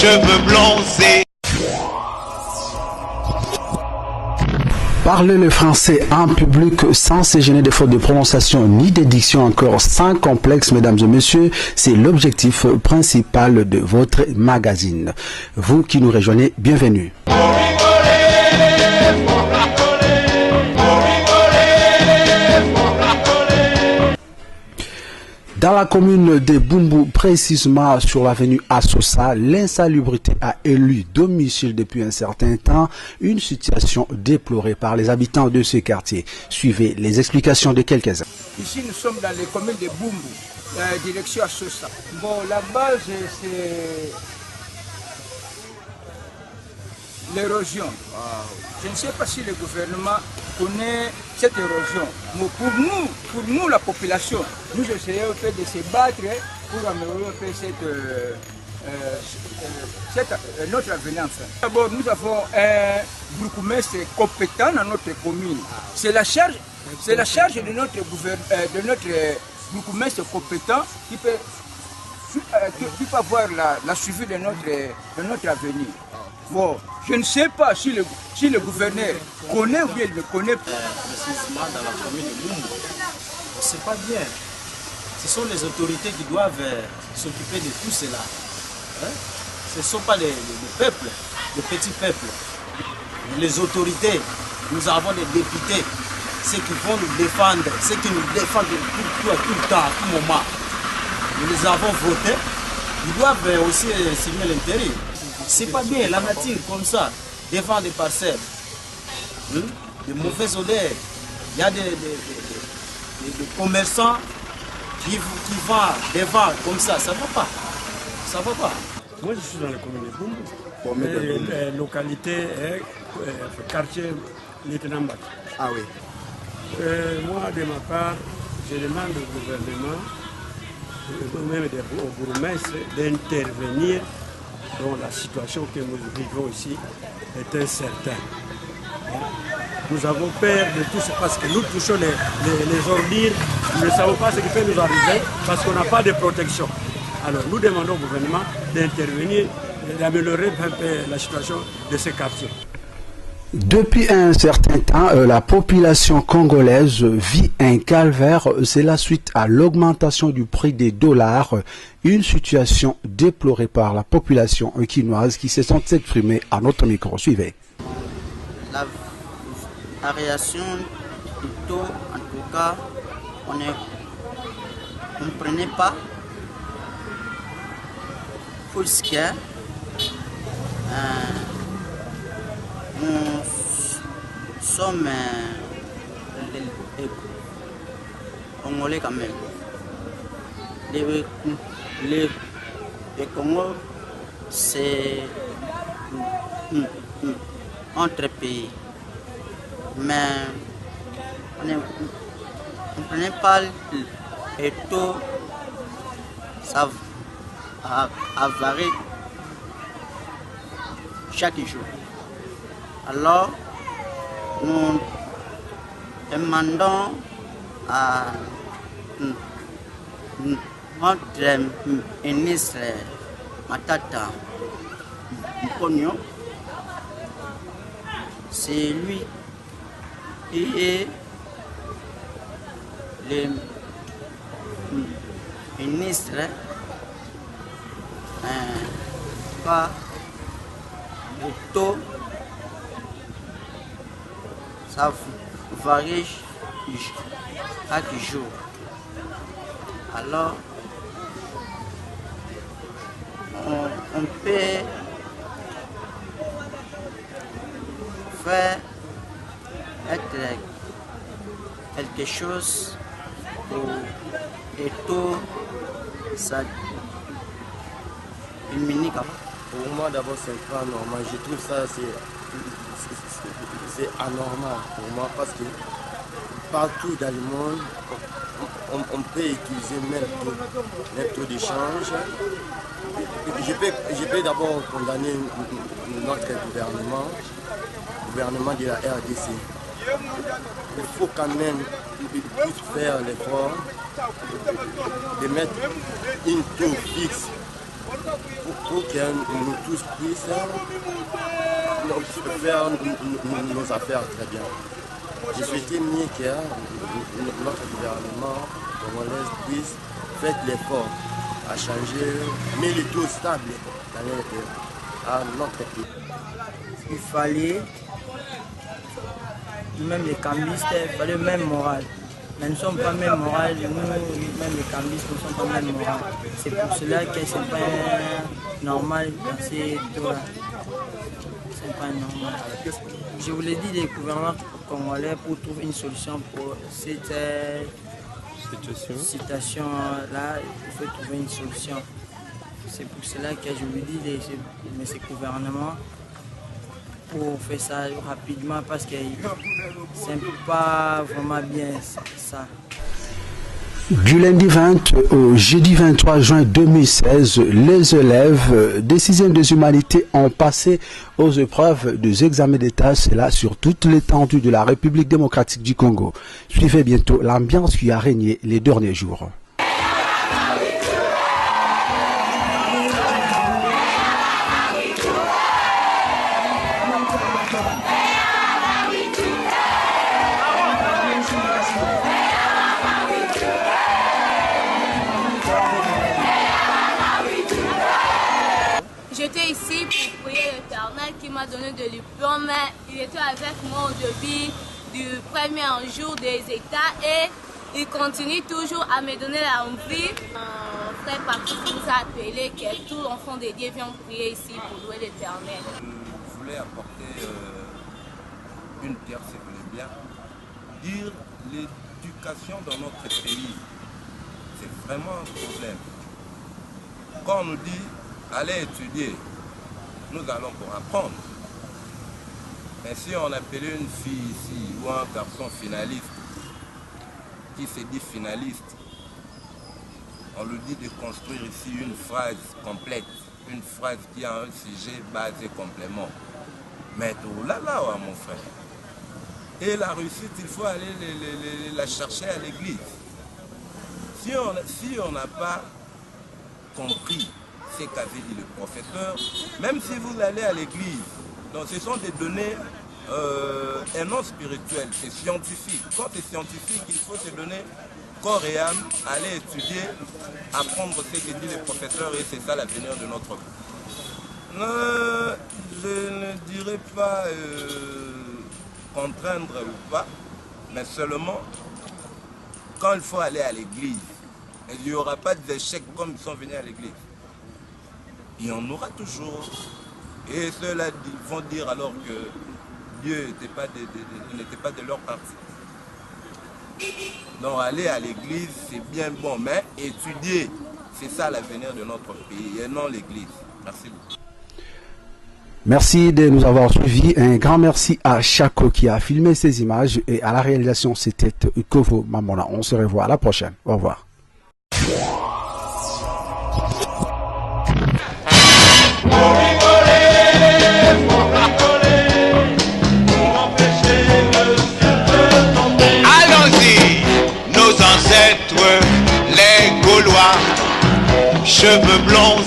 cheveux blonds, c'est... Parler le français en public sans se gêner de fautes de prononciation ni d'édiction, encore sans complexe, mesdames et messieurs, c'est l'objectif principal de votre magazine. Vous qui nous rejoignez, bienvenue. Dans la commune de Bumbu, précisément sur l'avenue Assosa, l'insalubrité a élu domicile depuis un certain temps, une situation déplorée par les habitants de ce quartier. Suivez les explications de quelques-uns. Ici, nous sommes dans les communes de Bumbu, direction Assosa. Bon, la base, c'est l'érosion. Je ne sais pas si le gouvernement connaît cette érosion. Mais pour nous, la population, nous essayons de se battre pour améliorer notre avenir. D'abord, nous avons un bourgmestre compétent dans notre commune. C'est la charge de notre bourgmestre compétent qui peut avoir la suivi de notre avenir. Bon, je ne sais pas si le gouverneur connaît ou bien il ne connaît pas. Précisément dans la commune de Bumbu, c'est pas bien. Ce sont les autorités qui doivent s'occuper de tout cela. Hein? Ce ne sont pas les peuples, les petits peuples. Les autorités, nous avons des députés, ceux qui vont nous défendre, ceux qui nous défendent tout le temps, à tout moment. Nous les avons votés, ils doivent aussi signer l'intérêt. C'est pas bien, la nature comme ça, devant des parcelles, de mauvaises odeurs. Il y a des commerçants qui vendent des vents comme ça va pas. Ça va pas. Moi je suis dans la commune de Bumbu, localité, quartier Lieutenant Mbak. Ah oui. Moi de ma part, je demande au gouvernement, même au bourgmestre, d'intervenir dans la situation que nous vivons ici est incertaine. Nous avons peur de tout ça parce que nous touchons les ordures, nous ne savons pas ce qui peut nous arriver parce qu'on n'a pas de protection. Alors nous demandons au gouvernement d'intervenir, d'améliorer un peu la situation de ces quartiers. Depuis un certain temps, la population congolaise vit un calvaire. C'est la suite à l'augmentation du prix des dollars, une situation déplorée par la population quinoise qui se sont exprimée à notre micro. Suivez. La variation du taux, en tout cas, on ne prenait pas pour ce qui est. Nous sommes Congolais quand même. Le Congo, c'est entre pays. Mais on ne prenait pas le taux, ça a varié chaque jour. Alors, nous demandons à notre ministre Matata Mponyo, c'est lui qui est le ministre pas le taux. Ça varie chaque jour. Alors, on peut faire quelque chose pour les taux, ça diminue. Pour moi, d'abord, c'est pas normal. Je trouve ça, c'est anormal pour moi parce que partout dans le monde, on peut utiliser même taux d'échange. Je peux d'abord condamner notre gouvernement de la RDC. Il faut quand même faire l'effort de mettre une taux fixe pour que nous tous puissions faire nos affaires très bien. Je souhaitais mieux que notre gouvernement congolais puisse faire l'effort à changer, mais les taux stables à notre pays. Il fallait, même les cambistes, il fallait même morale. Mais nous ne sommes pas même morale, nous, même les cambistes, nous ne sommes pas même morale. C'est pour cela que ce n'est pas normal dans ces taux-là. Ce n'est pas normal. Je vous l'ai dit, les gouvernements congolais pour trouver une solution pour cette situation-là, il faut trouver une solution. C'est pour cela que je vous dis, mais ces gouvernements, pour faire ça rapidement, parce que c'est pas vraiment bien ça. Du lundi 20 au jeudi 23 juin 2016, les élèves des 6e des humanités ont passé aux épreuves des examens d'État, c'est là sur toute l'étendue de la République démocratique du Congo. Suivez bientôt l'ambiance qui a régné les derniers jours. J'étais ici pour prier l'Éternel qui m'a donné de diplôme. Il était avec moi au début du premier jour des États et il continue toujours à me donner l'envie. Un frère Patrick nous a appelé que tout l'enfant de Dieu vient prier ici pour louer l'Éternel. Je voulais apporter une pierre, si vous voulez bien, dire l'éducation dans notre pays. C'est vraiment un problème. Quand on nous dit allez étudier, nous allons pour apprendre. Mais si on appelait une fille ici ou un garçon finaliste qui se dit finaliste, on lui dit de construire ici une phrase complète, une phrase qui a un sujet, base et complément. Mais tout là, mon frère. Et la réussite, il faut aller la chercher à l'église. Si on n'a pas compris ce qu'avait dit le professeur, même si vous allez à l'église, donc ce sont des données, un nom spirituel, c'est scientifique. Quand c'est scientifique, il faut se donner corps et âme, aller étudier, apprendre ce que dit le professeur et c'est ça l'avenir de notre vie. Je ne dirais pas contraindre ou pas, mais seulement quand il faut aller à l'église, il n'y aura pas d'échecs comme ils sont venus à l'église. Il y en aura toujours. Et ceux-là vont dire alors que Dieu n'était pas de leur partie. Donc aller à l'église, c'est bien bon, mais étudier, c'est ça l'avenir de notre pays et non l'église. Merci beaucoup. Merci de nous avoir suivis. Un grand merci à Chako qui a filmé ces images et à la réalisation, c'était Kovo Mamona. On se revoit à la prochaine. Au revoir. Allons-y, nos ancêtres, les Gaulois, cheveux blonds.